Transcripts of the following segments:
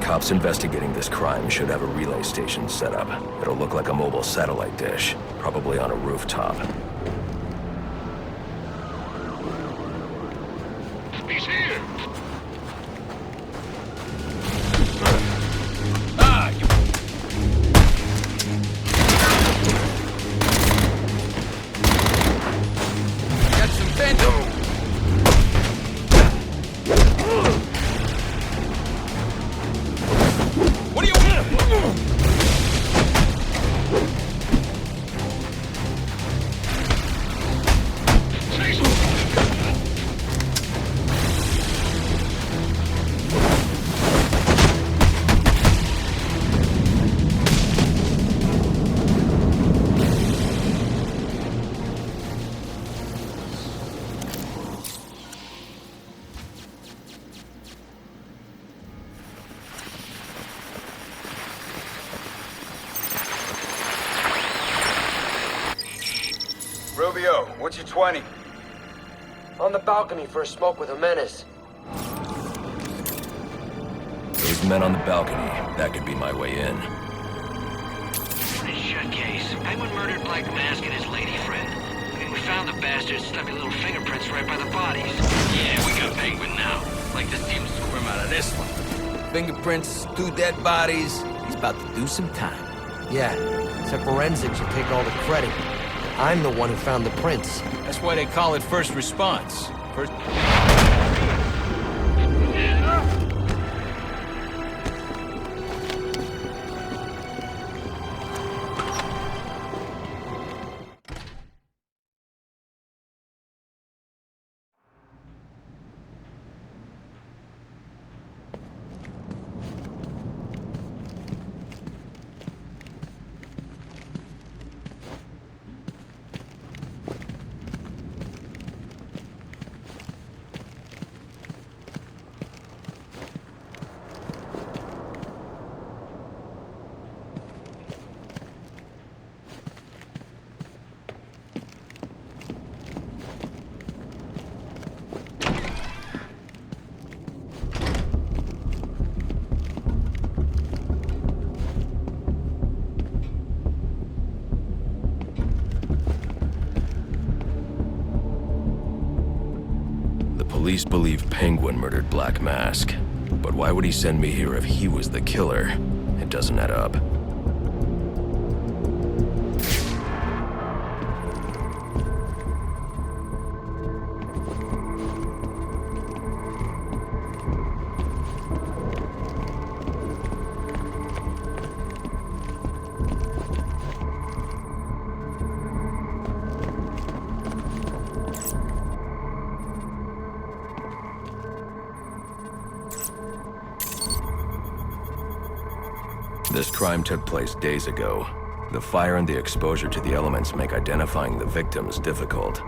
cops investigating this crime should have a relay station set up. It'll look like a mobile satellite dish, probably on a rooftop. He's here! Got some bento! What do you want? Rubio, what's your 20? On the balcony for a smoke with a menace. Those men on the balcony, that could be my way in. Nice shut case. Penguin murdered Black Mask and his lady friend. We found the bastards' stubby little fingerprints right by the bodies. Yeah, we got Penguin now. Like to see him squirm out of this one. Fingerprints, 2 dead bodies. He's about to do some time. Yeah, except forensics should take all the credit. I'm the one who found the prints. That's why they call it first response. First... Police believe Penguin murdered Black Mask. But why would he send me here if he was the killer? It doesn't add up. This crime took place days ago. The fire and the exposure to the elements make identifying the victims difficult.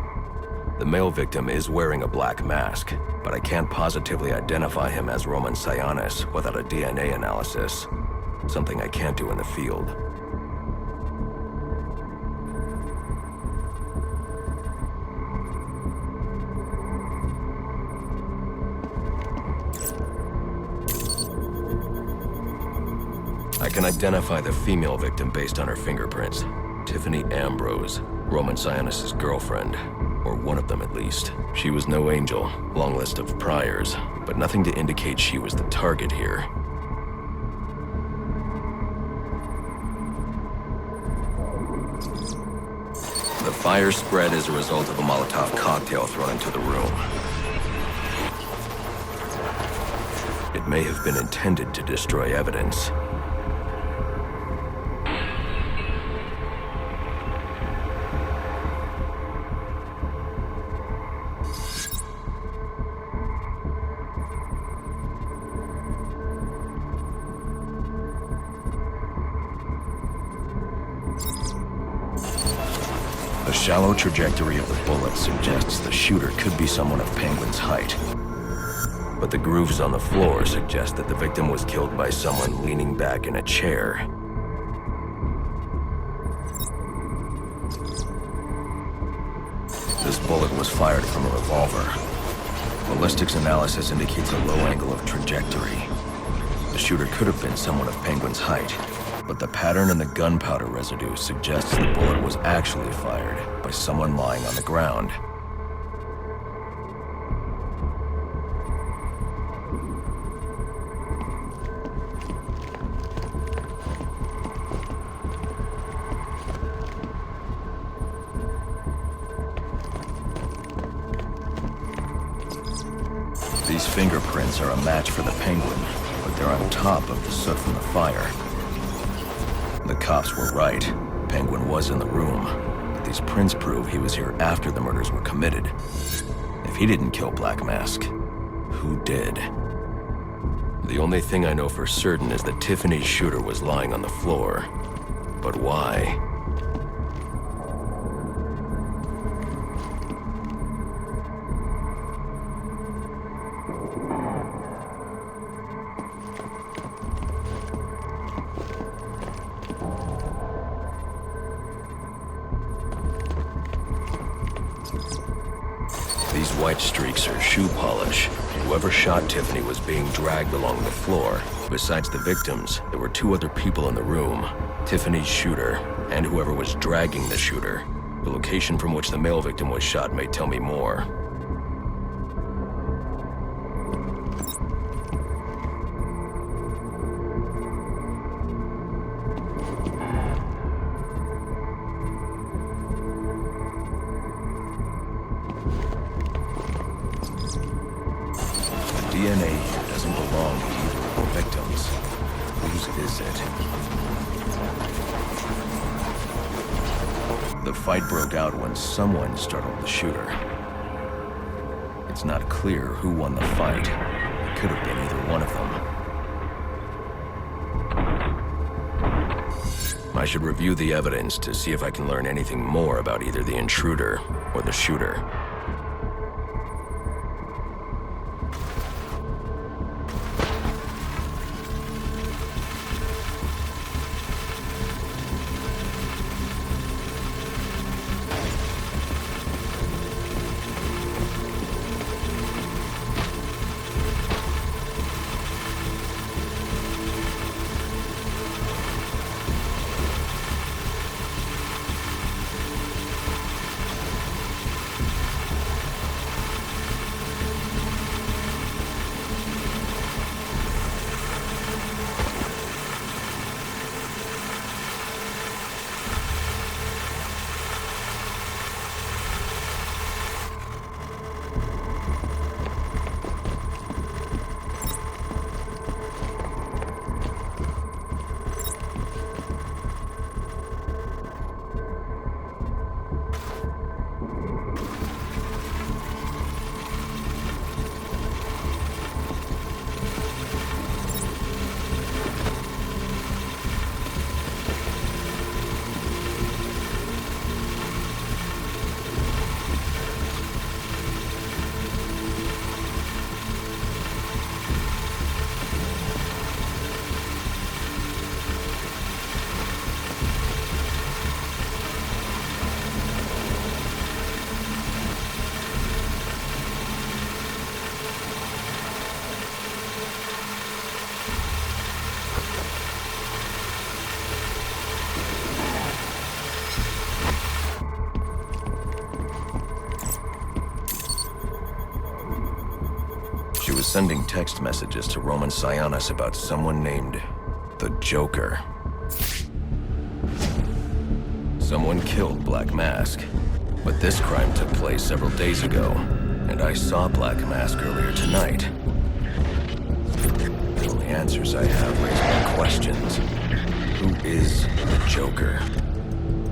The male victim is wearing a black mask, but I can't positively identify him as Roman Sionis without a DNA analysis. Something I can't do in the field. I can identify the female victim based on her fingerprints. Tiffany Ambrose, Roman Sionis' girlfriend. Or one of them at least. She was no angel, long list of priors, but nothing to indicate she was the target here. The fire spread as a result of a Molotov cocktail thrown into the room. It may have been intended to destroy evidence. The shallow trajectory of the bullet suggests the shooter could be someone of Penguin's height. But the grooves on the floor suggest that the victim was killed by someone leaning back in a chair. This bullet was fired from a revolver. Ballistics analysis indicates a low angle of trajectory. The shooter could have been someone of Penguin's height, but the pattern in the gunpowder residue suggests the bullet was actually fired by someone lying on the ground. These fingerprints are a match for the Penguin, but they're on top of the soot from the fire. The cops were right. Penguin was in the room, but these prints prove he was here after the murders were committed. If he didn't kill Black Mask, who did? The only thing I know for certain is that Tiffany's shooter was lying on the floor. But why? These white streaks are shoe polish. Whoever shot Tiffany was being dragged along the floor. Besides the victims, there were two other people in the room. Tiffany's shooter, and whoever was dragging the shooter. The location from which the male victim was shot may tell me more. DNA here doesn't belong to either of the victims. Whose is it? The fight broke out when someone startled the shooter. It's not clear who won the fight. It could have been either one of them. I should review the evidence to see if I can learn anything more about either the intruder or the shooter. She was sending text messages to Roman Sionis about someone named the Joker. Someone killed Black Mask, but this crime took place several days ago, and I saw Black Mask earlier tonight. The only answers I have raise more questions. Who is the Joker?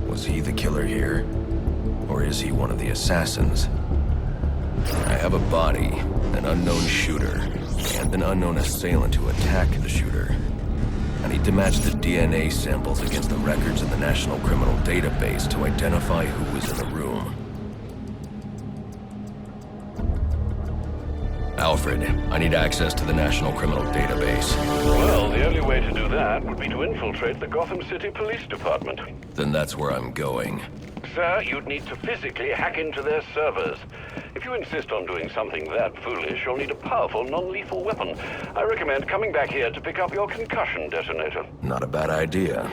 Was he the killer here? Or is he one of the assassins? I have a body, an unknown shooter, and an unknown assailant who attacked the shooter. I need to match the DNA samples against the records in the National Criminal Database to identify who was in the room. Alpha. Alfred. I need access to the National Criminal Database. Well, the only way to do that would be to infiltrate the Gotham City Police Department. Then that's where I'm going. Sir, you'd need to physically hack into their servers. If you insist on doing something that foolish, you'll need a powerful, non-lethal weapon. I recommend coming back here to pick up your concussion detonator. Not a bad idea.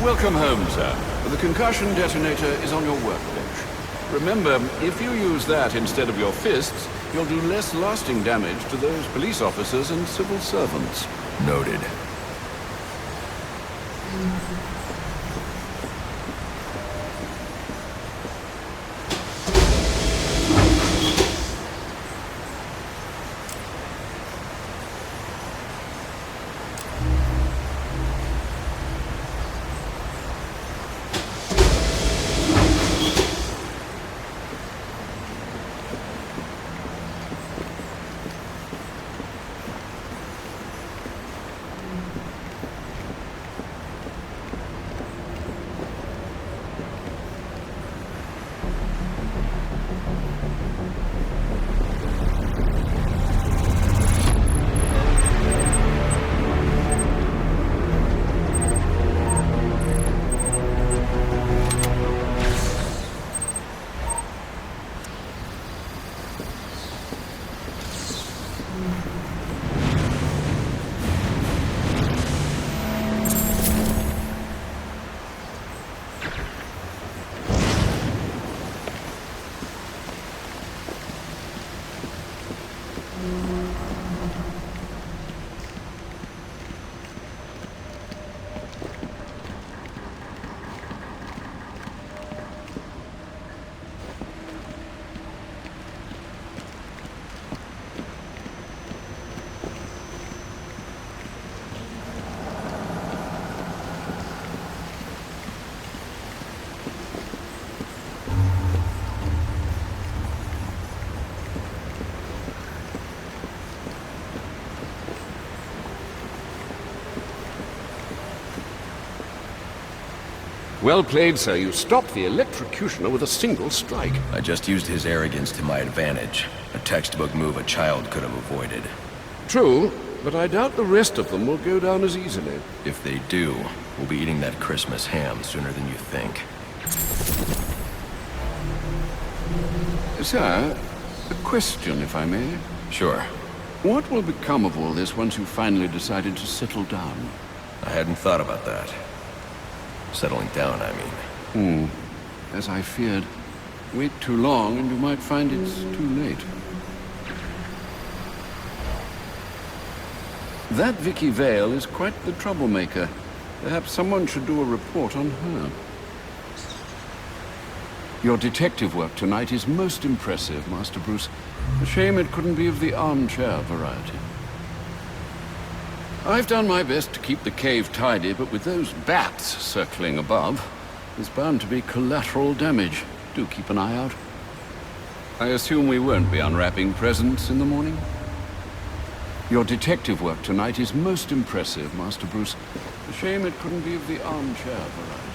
Welcome home, sir. The concussion detonator is on your workbench. Remember, if you use that instead of your fists, you'll do less lasting damage to those police officers and civil servants. Noted. Well played, sir. You stopped the electrocutioner with a single strike. I just used his arrogance to my advantage. A textbook move a child could have avoided. True, but I doubt the rest of them will go down as easily. If they do, we'll be eating that Christmas ham sooner than you think. Sir, a question, if I may. Sure. What will become of all this once you've finally decided to settle down? I hadn't thought about that. Settling down, I mean. As I feared. Wait too long and you might find it's too late. That Vicky Vale is quite the troublemaker. Perhaps someone should do a report on her. Your detective work tonight is most impressive, Master Bruce. A shame it couldn't be of the armchair variety. I've done my best to keep the cave tidy, but with those bats circling above, there's bound to be collateral damage. Do keep an eye out. I assume we won't be unwrapping presents in the morning? Your detective work tonight is most impressive, Master Bruce. A shame it couldn't be of the armchair variety.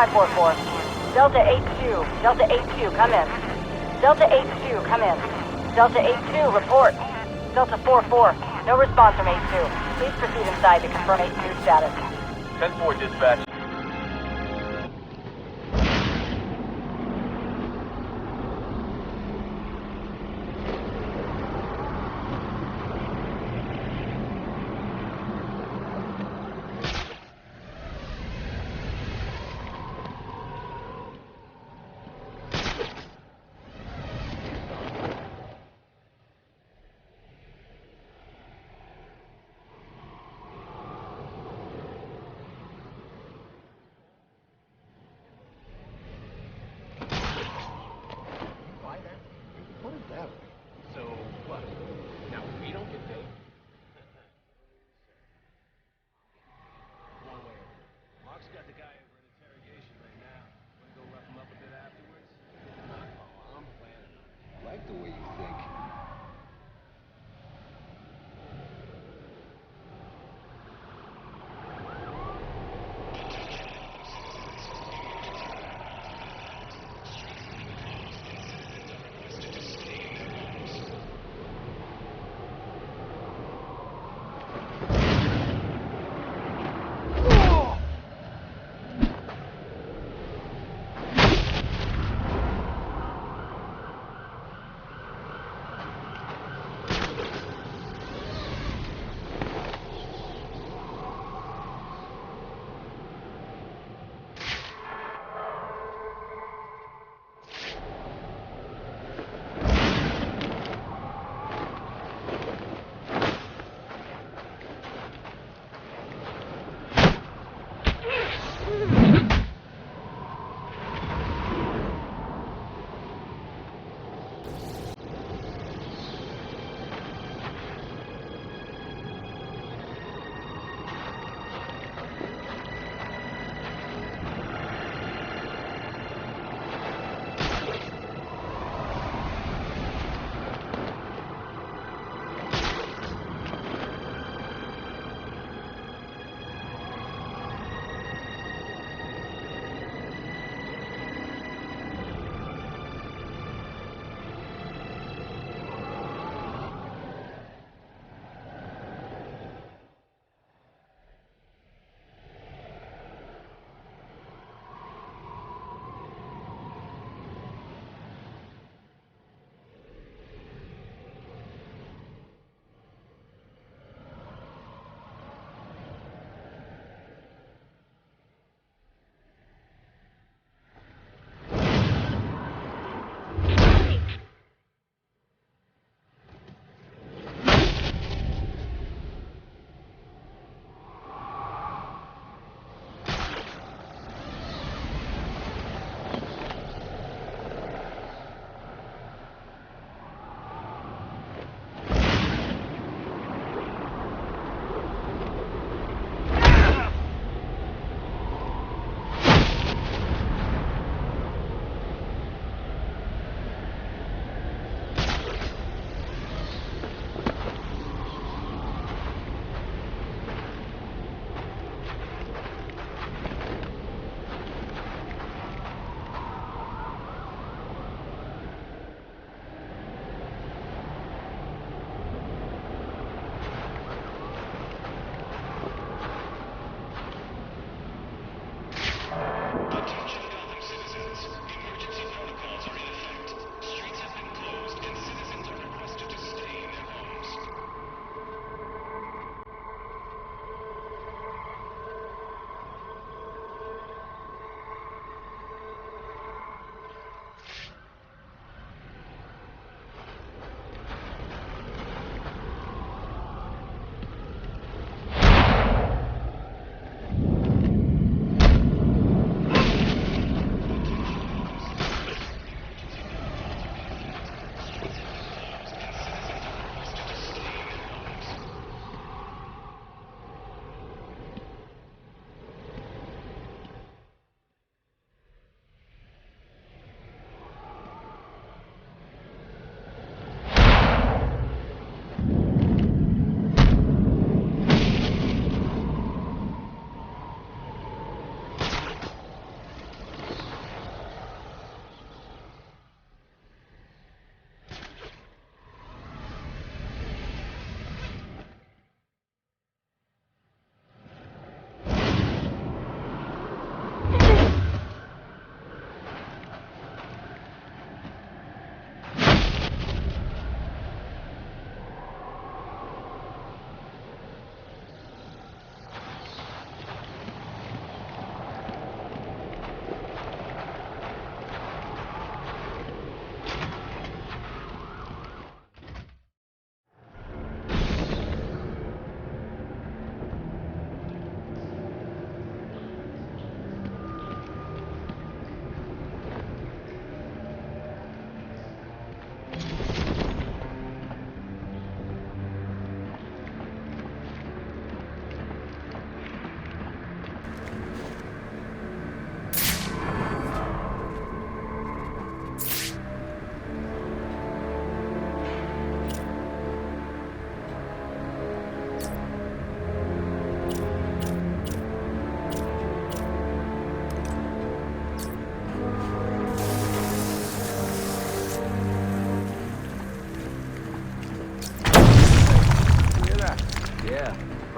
544. Delta 82. Delta 82, come in. Delta 82, come in. Delta 82, report. Delta 44, no response from 82. Please proceed inside to confirm 82 status. 10-4 dispatch.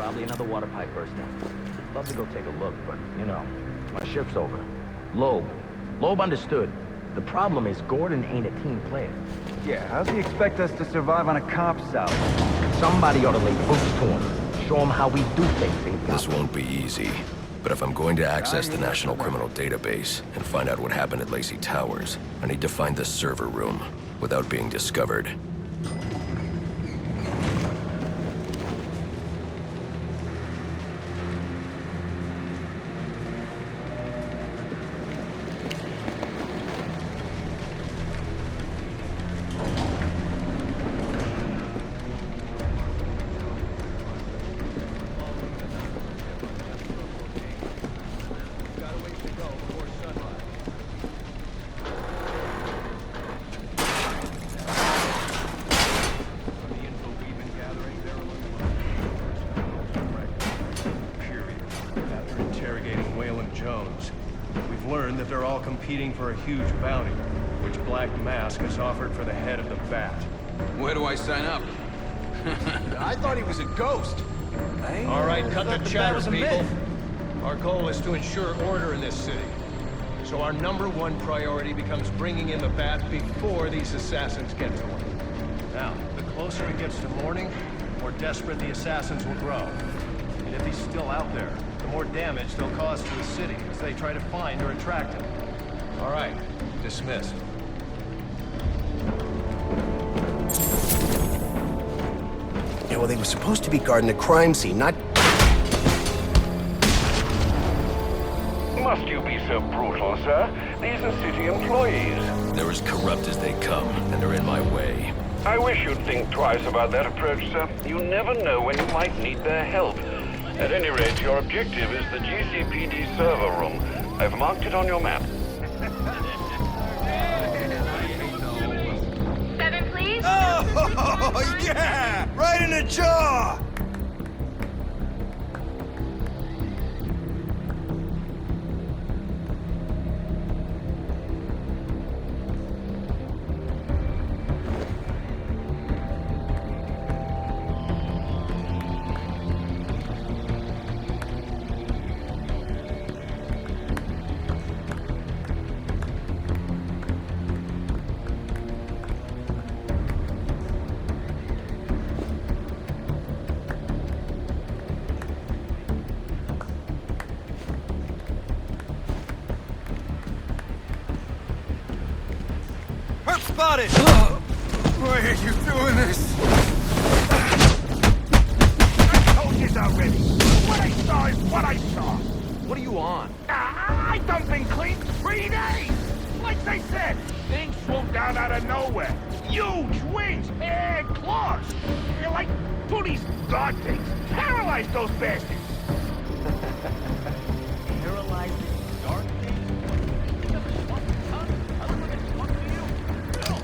Probably another water pipe burst down. Love to go take a look, but, you know, my shift's over. Loeb understood. The problem is Gordon ain't a team player. Yeah, how's he expect us to survive on a cop's salary? Somebody ought to lay boots to him. Show him how we do things in Gotham. This won't be easy. But if I'm going to access the National Criminal Database and find out what happened at Lacey Towers, I need to find the server room without being discovered. Competing for a huge bounty, which Black Mask has offered for the head of the Bat. Where do I sign up? I thought he was a ghost. All right, cut the chatter, people. Our goal is to ensure order in this city. So our #1 priority becomes bringing in the Bat before these assassins get to him. Now, the closer it gets to morning, the more desperate the assassins will grow. And if he's still out there, the more damage they'll cause to the city as they try to find or attract him. All right, dismissed. Yeah, well, they were supposed to be guarding the crime scene, not... Must you be so brutal, sir? These are city employees. They're as corrupt as they come, and they're in my way. I wish you'd think twice about that approach, sir. You never know when you might need their help. At any rate, your objective is the GCPD server room. I've marked it on your map. 7, please. Oh, yeah! Right in the jaw! Spotted! Why are you doing this? I told you already. What I saw is what I saw. What are you on? I done been clean 3 days. Like they said, things swooped down out of nowhere. Huge wings and claws. They're like two of these dog things. Paralyzed those bastards. Paralyzed dark things? You never swung your tongue? Other women swung to you? No.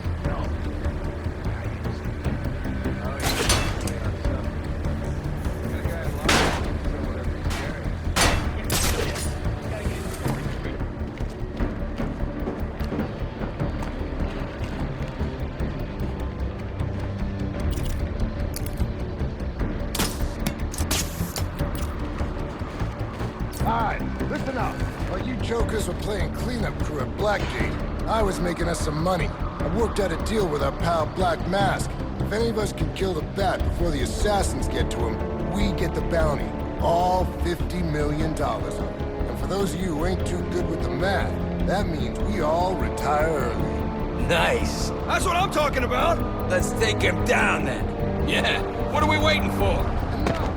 Alright, listen up. While you jokers were playing cleanup crew at Blackgate, I was making us some money. I worked out a deal with our pal Black Mask. If any of us can kill the Bat before the assassins get to him, we get the bounty. All $50 million. And for those of you who ain't too good with the math, that means we all retire early. Nice. That's what I'm talking about. Let's take him down then. Yeah. What are we waiting for? And now,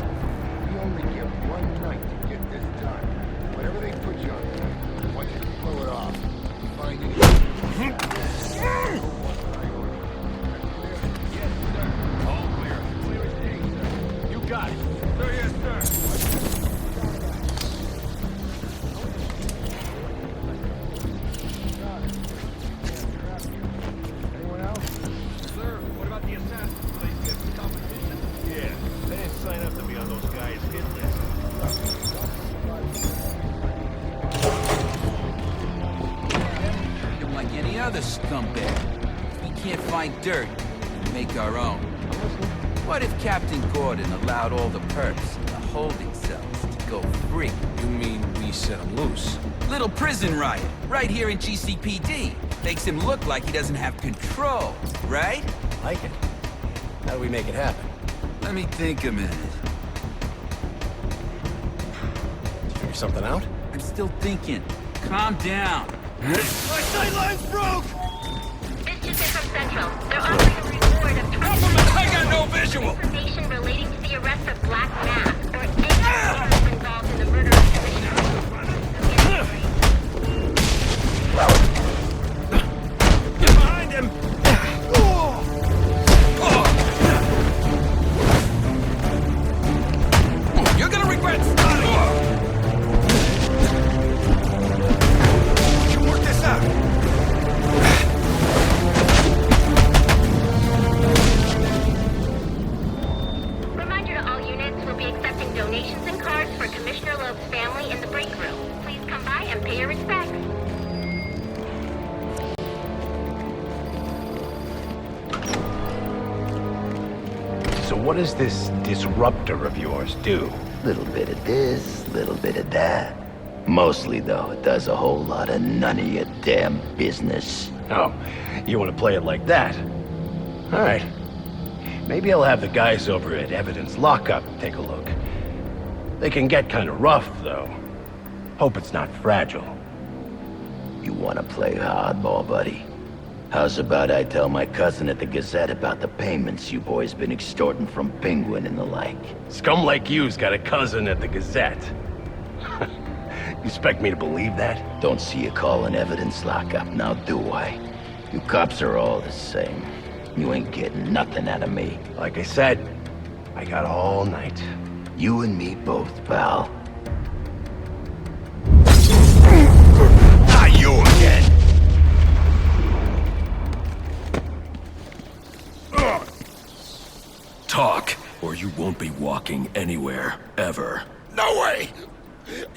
we only get one night to get this done. Whatever they put you on, I want you to pull it off. Find it. All clear. Clear as day, sir. You got it. Sir, yes, sir. Anyone else? Sir, what about the assassins? Do they give some competition? Yeah, they didn't sign up to be on those guys' hit list. Treat him like any other scumbag. If we can't find dirt, we make our own. What if Captain Gordon allowed all the perks, the holding cells to go free. You mean we set him loose? Little prison riot, right here in GCPD. Makes him look like he doesn't have control, right? Like it. How do we make it happen? Let me think a minute. Did you figure something out? I'm still thinking. Calm down. My sightline's broke! This is from Central. They're offering a reward of 20 I got no visual! information relating to the arrest of Black Mask or anyone else involved in the murder of Commissioner. Get behind him! You're gonna regret starting! We can work this out! Reminder to all units, we'll be accepting donations and cards for Commissioner Loeb's family in the break room. Please come by and pay your respects. So what does this disruptor of yours do? Little bit of this, little bit of that. Mostly, though, it does a whole lot of none of your damn business. Oh, you want to play it like that? All right. Maybe I'll have the guys over at Evidence Lockup take a look. They can get kind of rough, though. Hope it's not fragile. You want to play hardball, buddy? How's about I tell my cousin at the Gazette about the payments you boys been extorting from Penguin and the like? Scum like you's got a cousin at the Gazette. You expect me to believe that? Don't see you calling Evidence Lockup, now do I? You cops are all the same. You ain't getting nothing out of me. Like I said, I got all night. You and me both, pal. Ah, you again! Talk, or you won't be walking anywhere, ever. No way!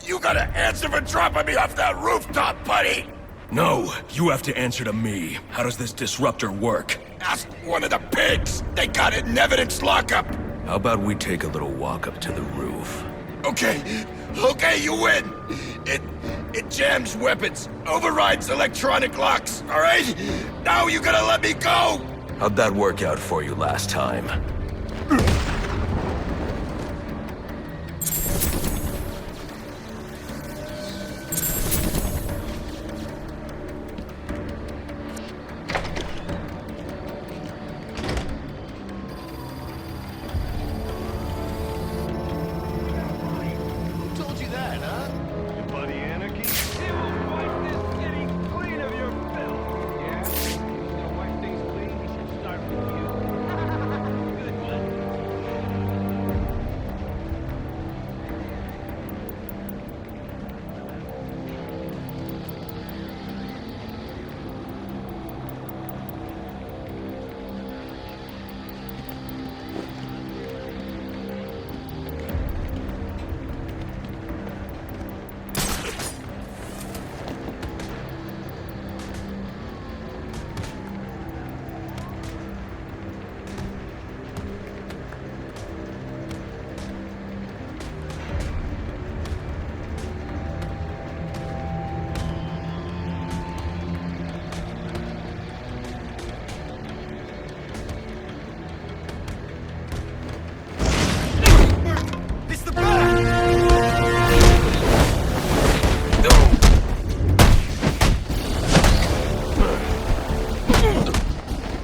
You gotta answer for dropping me off that rooftop, buddy! No, you have to answer to me. How does this disruptor work? Ask one of the pigs! They got it in Evidence Lockup! How about we take a little walk up to the roof? Okay, you win! It jams weapons, overrides electronic locks, alright? Now you gotta let me go! How'd that work out for you last time?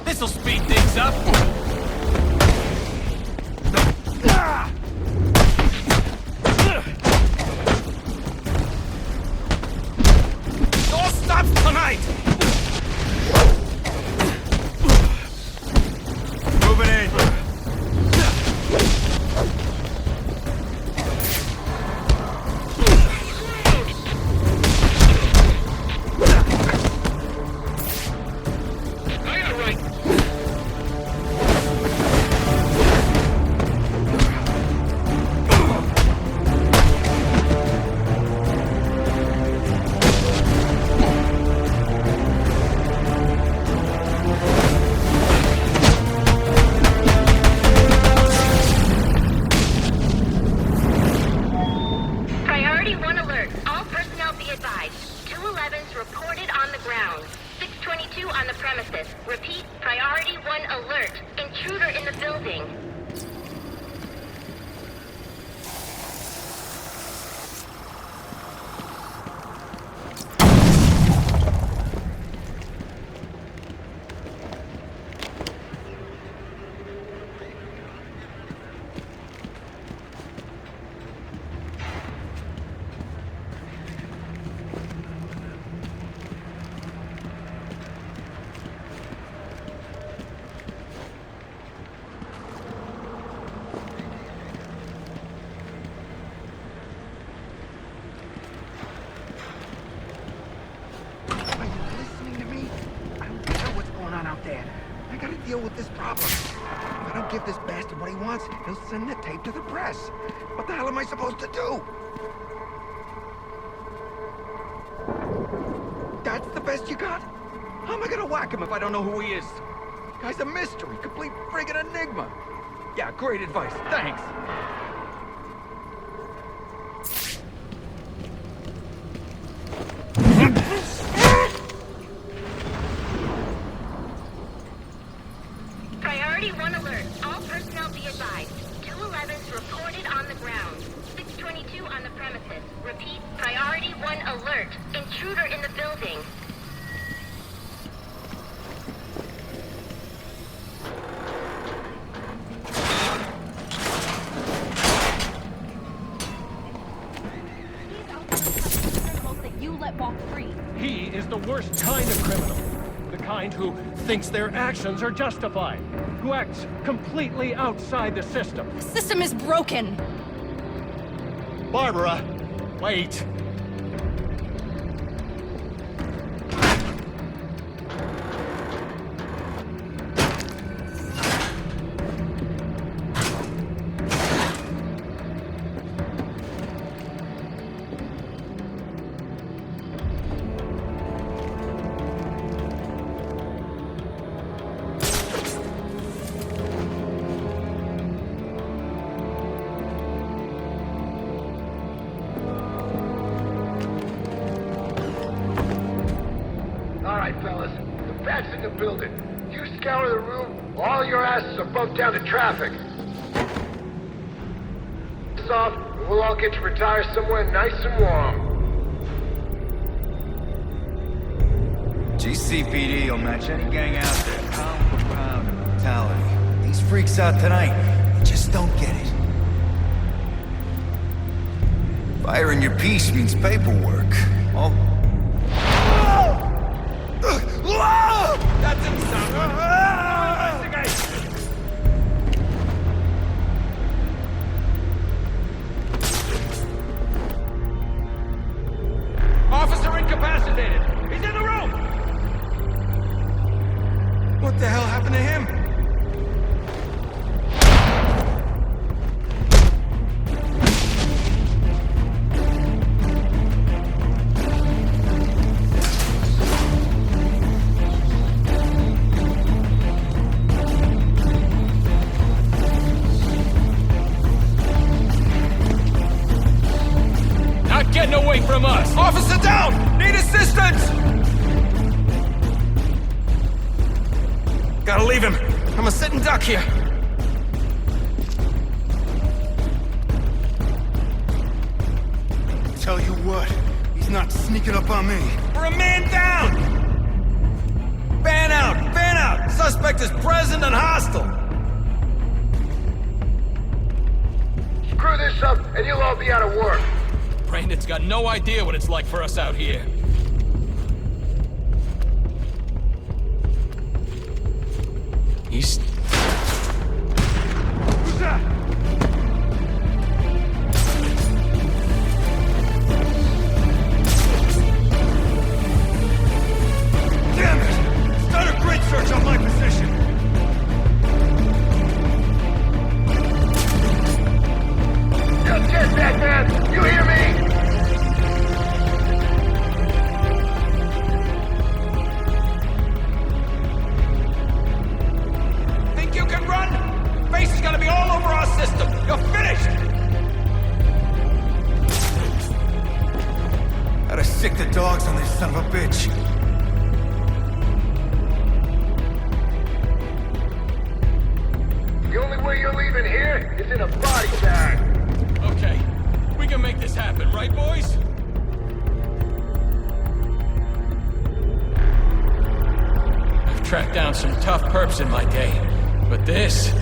This'll speed things up. All stops tonight. Moving in. Dad. I gotta deal with this problem. If I don't give this bastard what he wants, he'll send the tape to the press. What the hell am I supposed to do? That's the best you got? How am I gonna whack him if I don't know who he is? Guy's a mystery, complete friggin' enigma. Yeah, great advice. Thanks. Priority 1 alert. All personnel be advised. 211's reported on the ground. 622 on the premises. Repeat, priority 1 alert. Intruder in the building. He is the worst kind of criminal. The kind who thinks their actions are justified. Who acts completely outside the system. The system is broken. Barbara, wait. Building. You scour the room, all your asses are bumped down to traffic. Off, and we'll all get to retire somewhere nice and warm. GCPD will match any gang out there, pound for pound in brutality. These freaks out tonight just don't get it. Firing your piece means paperwork. All... That didn't sound good. Officer incapacitated. He's in the room. What the hell happened to him? Getting away from us! Officer down! Need assistance! Gotta leave him. I'm a sitting duck here. Tell you what, he's not sneaking up on me. We're a man down! Fan out! Fan out! Suspect is present and hostile. Screw this up, and you'll all be out of work. Brandon's got no idea what it's like for us out here. He's... Who's that? Damn it! Start a grid search on my position. Just get that, man! You hear me? Face is gonna be all over our system. You're finished! Gotta sick the dogs on this son of a bitch. The only way you're leaving here is in a body bag. Okay, we can make this happen, right, boys? I've tracked down some tough perps in my day, but this...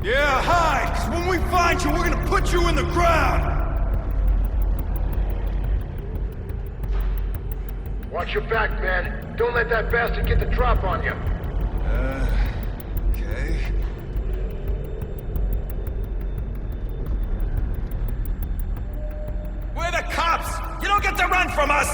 Yeah, hide, because when we find you, we're gonna put you in the ground! Watch your back, man. Don't let that bastard get the drop on you. Okay. We're the cops! You don't get to run from us!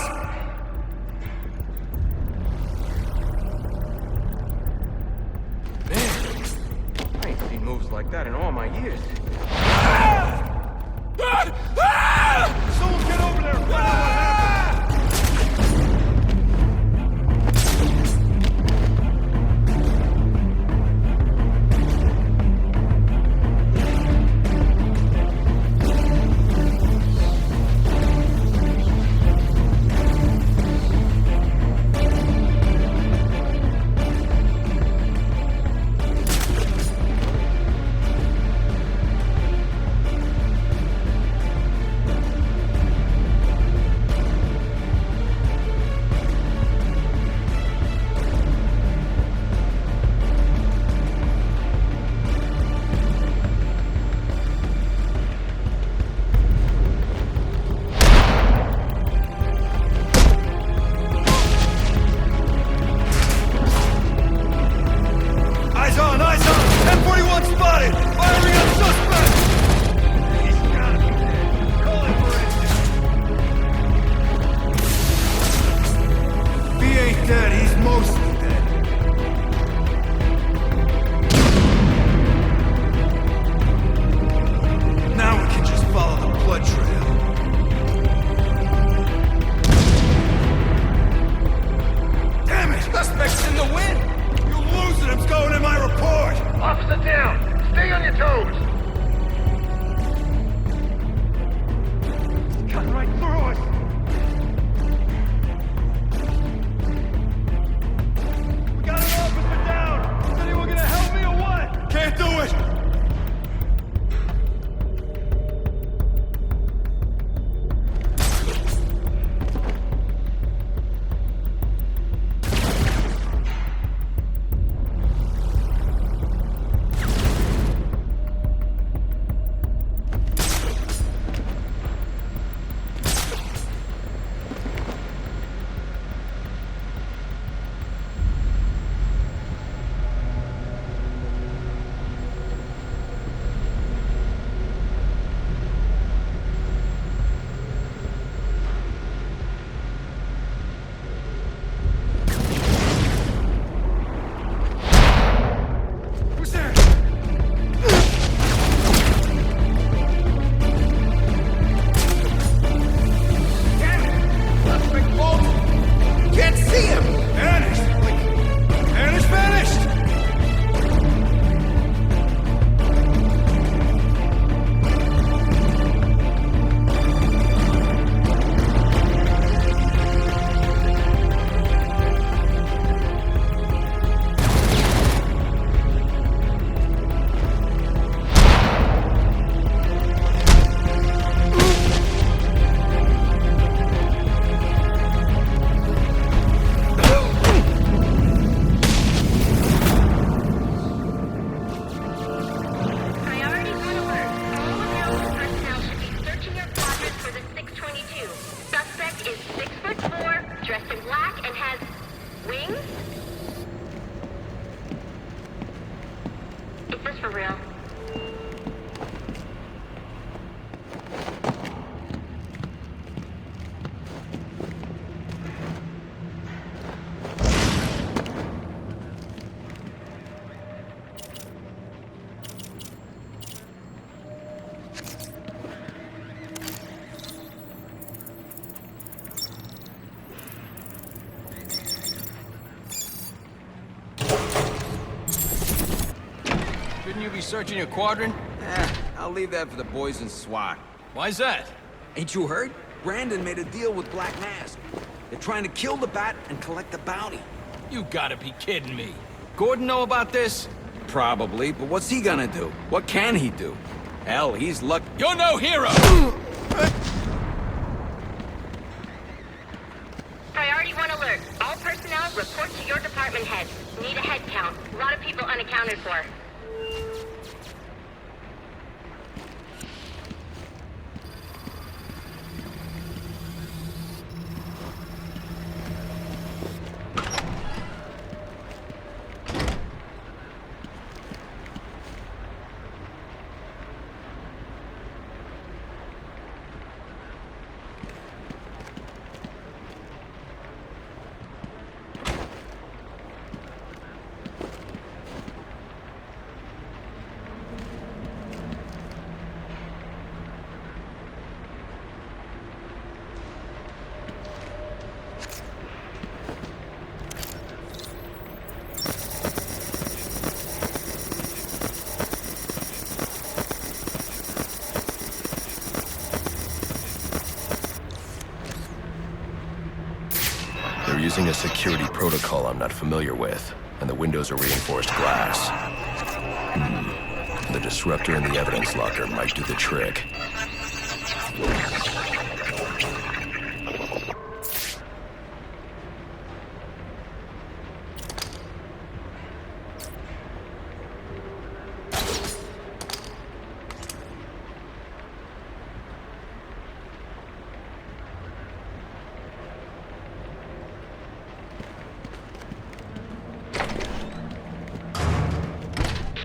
that in all my years. Someone get over there and find out what happened! Shouldn't you be searching your quadrant? I'll leave that for the boys in SWAT. Why's that? Ain't you heard? Brandon made a deal with Black Mask. They're trying to kill the Bat and collect the bounty. You gotta be kidding me. Gordon know about this? Probably, but what's he gonna do? What can he do? Hell, he's lucky. You're no hero! Priority 1 alert. All personnel report to your department head. Need a head count. A lot of people unaccounted for. using a security protocol I'm not familiar with, and the windows are reinforced glass. The disruptor in the evidence locker might do the trick.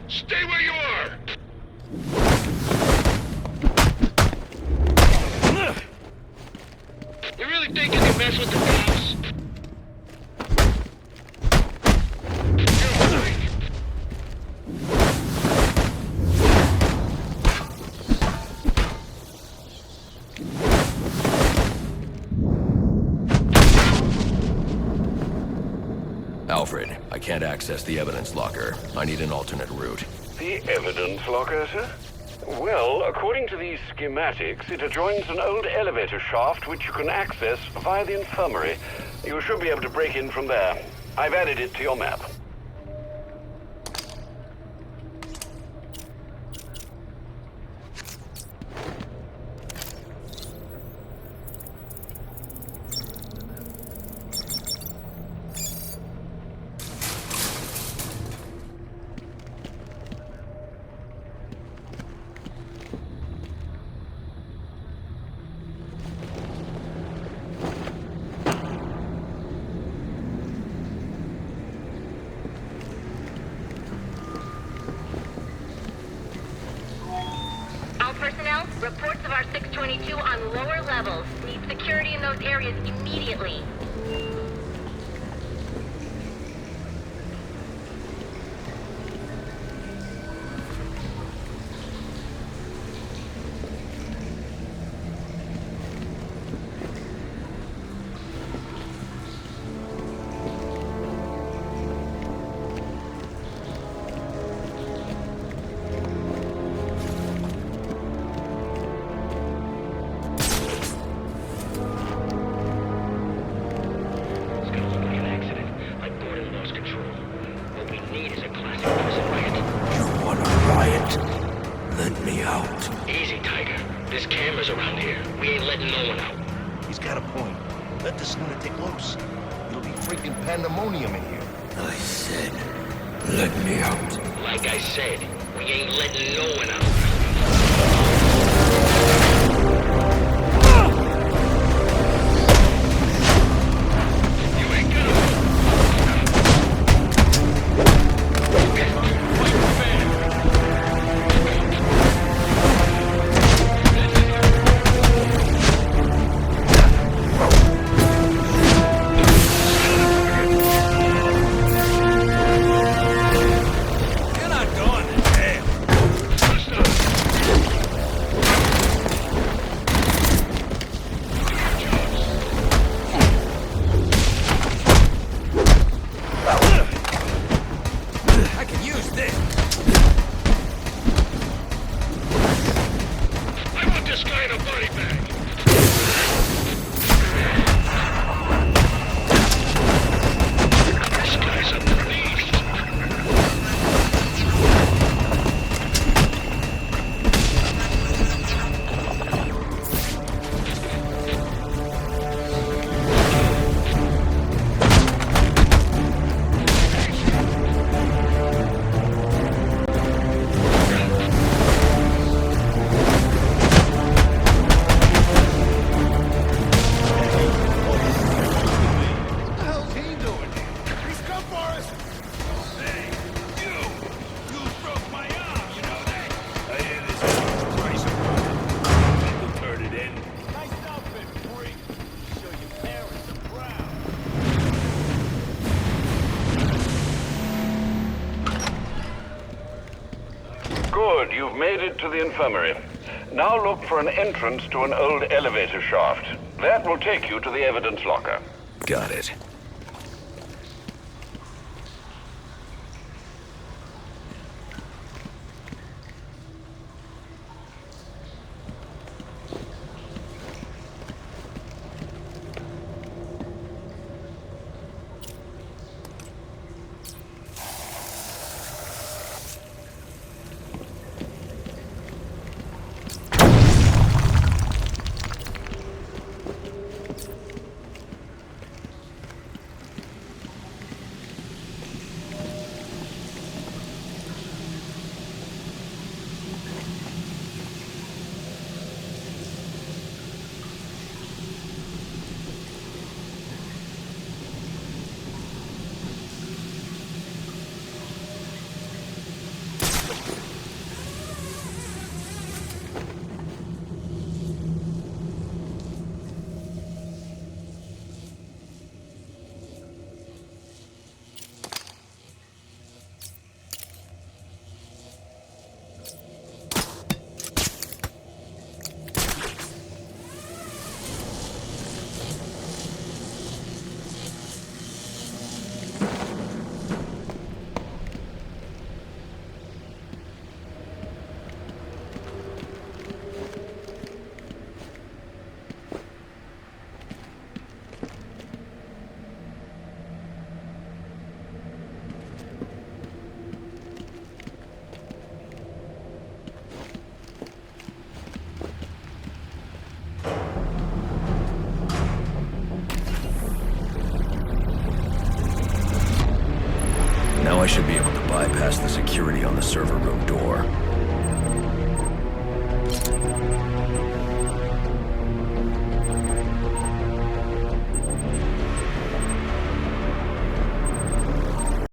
Stay where you are! You really think you can mess with the cops? You're weak. Alfred, I can't access the evidence locker. I need an alternate route. The evidence locker, sir? Well, according to these schematics, it adjoins an old elevator shaft which you can access via the infirmary. You should be able to break in from there. I've added it to your map. Personnel, reports of our 622 on lower levels. Need security in those areas immediately. Pandemonium in here. I said, let me out. Like I said, we ain't letting no one out. Good, you've made it to the infirmary. Now look for an entrance to an old elevator shaft. That will take you to the evidence locker. Got it. security on the server room door.